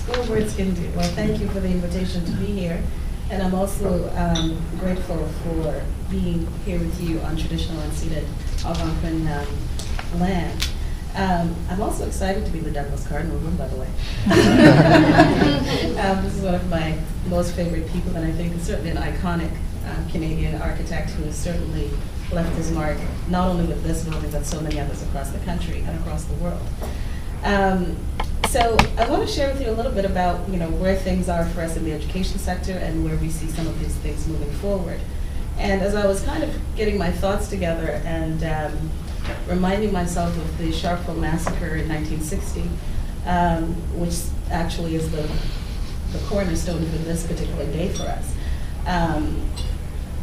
Four words can do. Well, thank you for the invitation to be here. And I'm also grateful for being here with you on traditional unceded Algonquin land. I'm also excited to be the Douglas Cardinal room, by the way. This is one of my most favorite people, and I think is certainly an iconic Canadian architect who has certainly left his mark, not only with this building, but so many others across the country and across the world. So I want to share with you a little bit about where things are for us in the education sector and where we see some of these things moving forward. And as I was kind of getting my thoughts together and reminding myself of the Sharpeville massacre in 1960, which actually is the cornerstone for this particular day for us,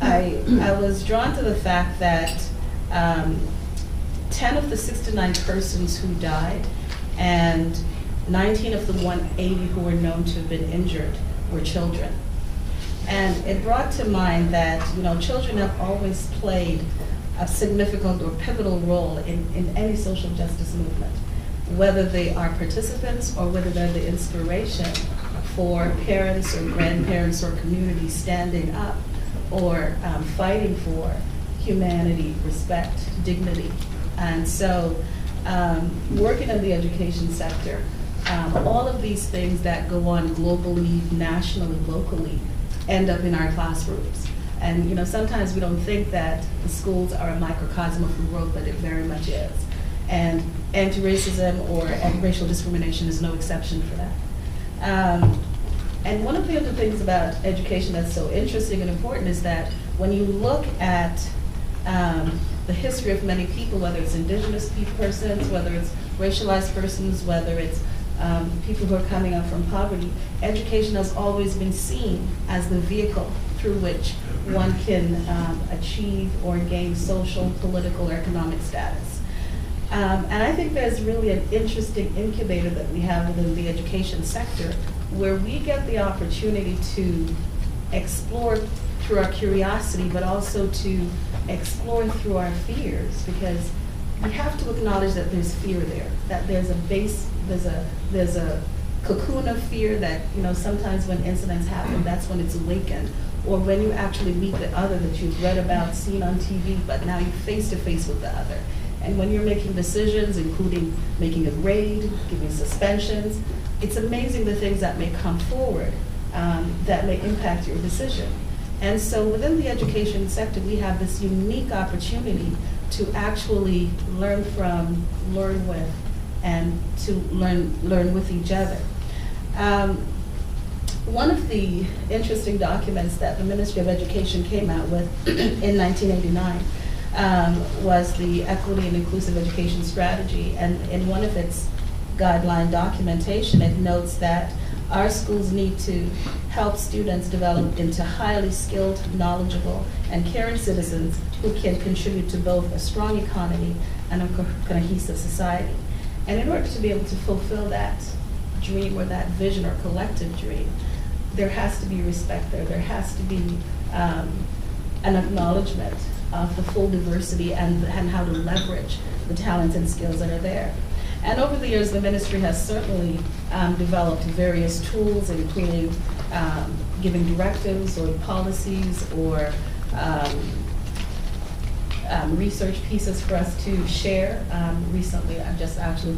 I was drawn to the fact that 10 of the 69 persons who died and 19 of the 180 who were known to have been injured were children. And it brought to mind that children have always played a significant or pivotal role in any social justice movement, whether they are participants or whether they're the inspiration for parents or grandparents or communities standing up or fighting for humanity, respect, dignity. And so working in the education sector, all of these things that go on globally, nationally, locally, end up in our classrooms. And sometimes we don't think that the schools are a microcosm of the world, but it very much is. And anti-racism or racial discrimination is no exception for that. And one of the other things about education that's so interesting and important is that when you look at the history of many people, whether it's indigenous persons, whether it's racialized persons, whether it's people who are coming up from poverty, education has always been seen as the vehicle through which one can achieve or gain social, political, or economic status. And I think there's really an interesting incubator that we have within the education sector where we get the opportunity to explore through our curiosity, but also to explore through our fears, because we have to acknowledge that there's fear there, that there's a cocoon of fear that sometimes when incidents happen, that's when it's awakened, or when you actually meet the other that you've read about, seen on TV, but now you're face to face with the other. And when you're making decisions, including making a grade, giving suspensions, it's amazing the things that may come forward that may impact your decision. And so within the education sector, we have this unique opportunity to actually learn from, learn with, and to learn with each other. One of the interesting documents that the Ministry of Education came out with in 1989 was the Equity and Inclusive Education Strategy. And in one of its guideline documentation, it notes that our schools need to help students develop into highly skilled, knowledgeable, and caring citizens who can contribute to both a strong economy and a cohesive society. And in order to be able to fulfill that dream or that vision or collective dream, there has to be respect there. There has to be an acknowledgement of the full diversity and how to leverage the talents and skills that are there. And over the years, the ministry has certainly developed various tools, including giving directives or policies or research pieces for us to share. Recently,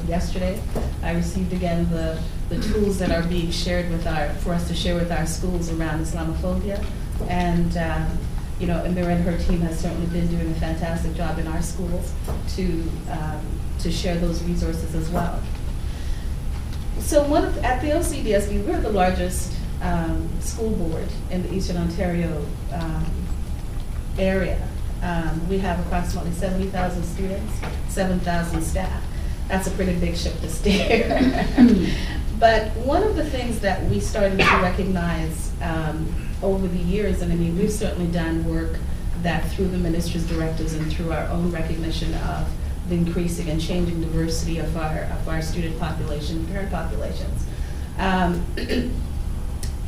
yesterday, I received again the tools that are being shared for us to share with our schools around Islamophobia. And Amira and her team has certainly been doing a fantastic job in our schools to share those resources as well. So at the OCDSB, we're the largest school board in the Eastern Ontario area. We have approximately 70,000 students, 7,000 staff. That's a pretty big ship to steer. But one of the things that we started to recognize over the years, and I mean, we've certainly done work that through the ministry's directives and through our own recognition of the increasing and changing diversity of our student population, parent populations,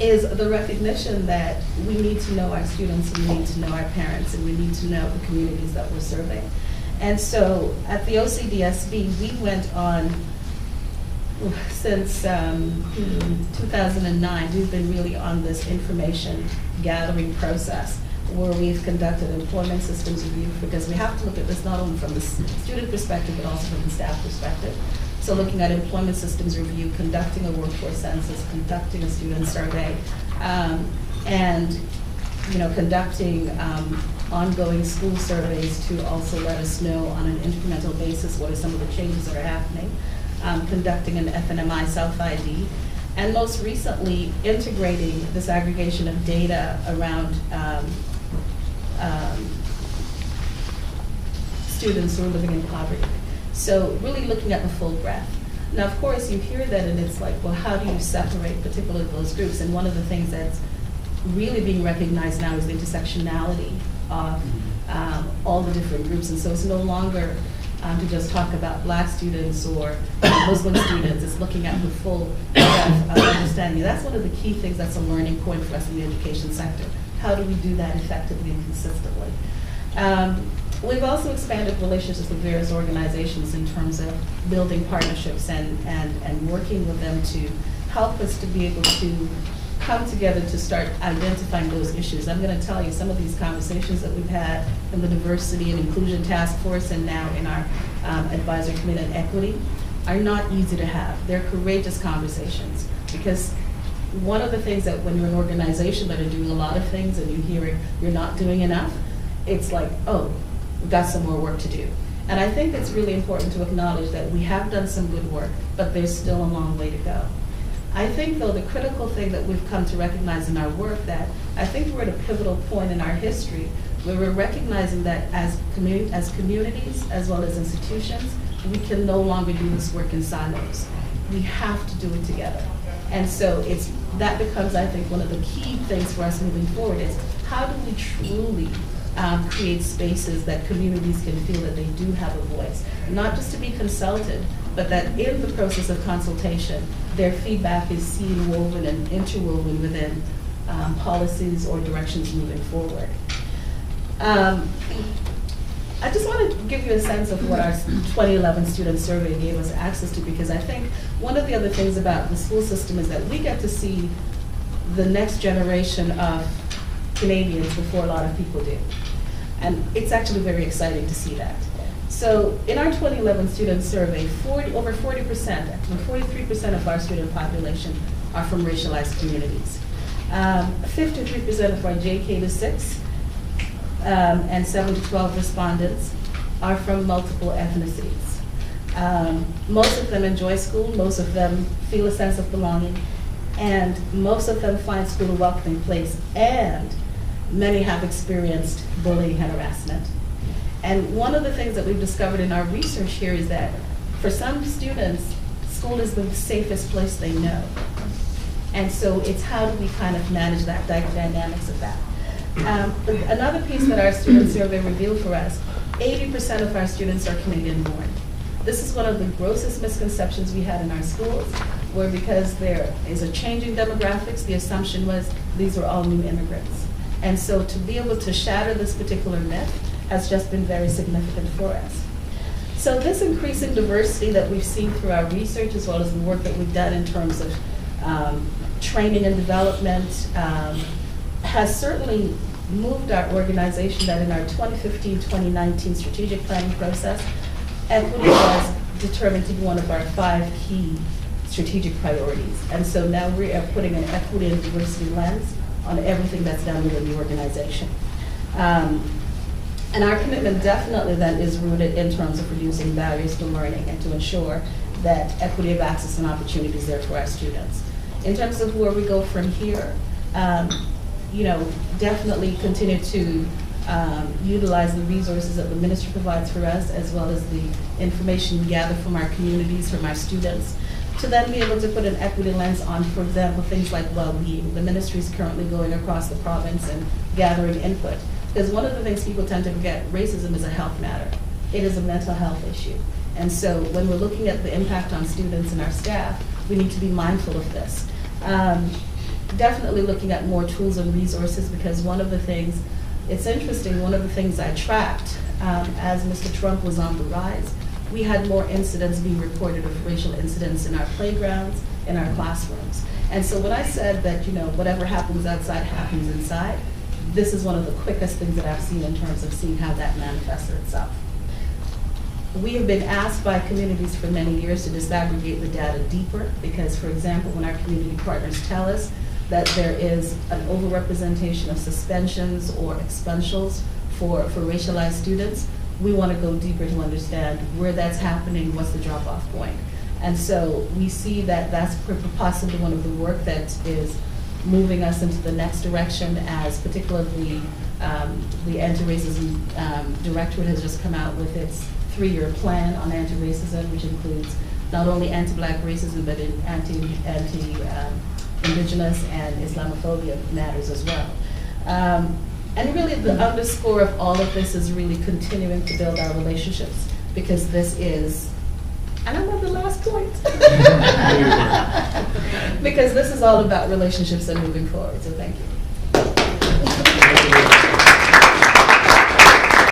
is the recognition that we need to know our students, and we need to know our parents, and we need to know the communities that we're serving. And so at the OCDSB, we went on since 2009, we've been really on this information gathering process where we've conducted employment systems review, because we have to look at this not only from the student perspective, but also from the staff perspective. So looking at employment systems review, conducting a workforce census, conducting a student survey, and conducting ongoing school surveys to also let us know on an incremental basis what are some of the changes that are happening, conducting an FNMI self-ID, and most recently integrating this aggregation of data around students who are living in poverty. So really looking at the full breadth. Now, of course, you hear that and it's like, well, how do you separate particularly those groups? And one of the things that's really being recognized now is the intersectionality of all the different groups. And so it's no longer to just talk about Black students or Muslim students. It's looking at the full breadth of understanding. That's one of the key things that's a learning point for us in the education sector. How do we do that effectively and consistently? We've also expanded relationships with various organizations in terms of building partnerships and working with them to help us to be able to come together to start identifying those issues. I'm going to tell you some of these conversations that we've had in the Diversity and Inclusion Task Force and now in our Advisory Committee on Equity are not easy to have. They're courageous conversations, because one of the things that when you're an organization that are doing a lot of things and you hear you're not doing enough, it's like, oh, we've got some more work to do. And I think it's really important to acknowledge that we have done some good work, but there's still a long way to go. I think, though, the critical thing that we've come to recognize in our work, that I think we're at a pivotal point in our history where we're recognizing that as communities, as well as institutions, we can no longer do this work in silos. We have to do it together. And so that becomes, I think, one of the key things for us moving forward is how do we truly create spaces that communities can feel that they do have a voice, not just to be consulted, but that in the process of consultation, their feedback is seen, woven, and interwoven within policies or directions moving forward. I just want to give you a sense of what our 2011 student survey gave us access to, because I think one of the other things about the school system is that we get to see the next generation of Canadians before a lot of people do. And it's actually very exciting to see that. So in our 2011 student survey, over 40%, actually 43% of our student population are from racialized communities. 53% of our JK to 6 and 7 to 12 respondents are from multiple ethnicities. Most of them enjoy school, most of them feel a sense of belonging, and most of them find school a welcoming place, and many have experienced bullying and harassment. And one of the things that we've discovered in our research here is that for some students, school is the safest place they know. And so it's how do we kind of manage that dynamics of that. Another piece that our student survey revealed for us, 80% of our students are Canadian born. This is one of the grossest misconceptions we had in our schools, where because there is a changing demographics, the assumption was these were all new immigrants. And so to be able to shatter this particular myth has just been very significant for us. So this increasing diversity that we've seen through our research, as well as the work that we've done in terms of training and development, has certainly moved our organization that in our 2015-2019 strategic planning process, equity was determined to be one of our 5 key strategic priorities. And so now we are putting an equity and diversity lens on everything that's done within the organization. And our commitment definitely then is rooted in terms of reducing barriers to learning and to ensure that equity of access and opportunities there for our students. In terms of where we go from here, definitely continue to utilize the resources that the ministry provides for us, as well as the information we gather from our communities, from our students, to then be able to put an equity lens on, for example, things like well-being. The ministry is currently going across the province and gathering input. Because one of the things people tend to forget, racism is a health matter. It is a mental health issue. And so when we're looking at the impact on students and our staff, we need to be mindful of this. Definitely looking at more tools and resources, because one of the things, it's interesting, one of the things I tracked as Mr. Trump was on the rise we had more incidents being reported of racial incidents in our playgrounds, in our classrooms. And so when I said that, you know, whatever happens outside happens inside, this is one of the quickest things that I've seen in terms of seeing how that manifests itself. We have been asked by communities for many years to disaggregate the data deeper because, for example, when our community partners tell us that there is an overrepresentation of suspensions or expungals for racialized students, we want to go deeper to understand where that's happening, what's the drop-off point. And so we see that that's possibly one of the work that is moving us into the next direction, as particularly the Anti-Racism Directorate has just come out with its 3-year plan on anti-racism, which includes not only anti-Black racism, but anti-Indigenous and Islamophobia matters as well. And really the underscore of all of this is really continuing to build our relationships, because this is, and I'm on the last point, because this is all about relationships and moving forward, so thank you.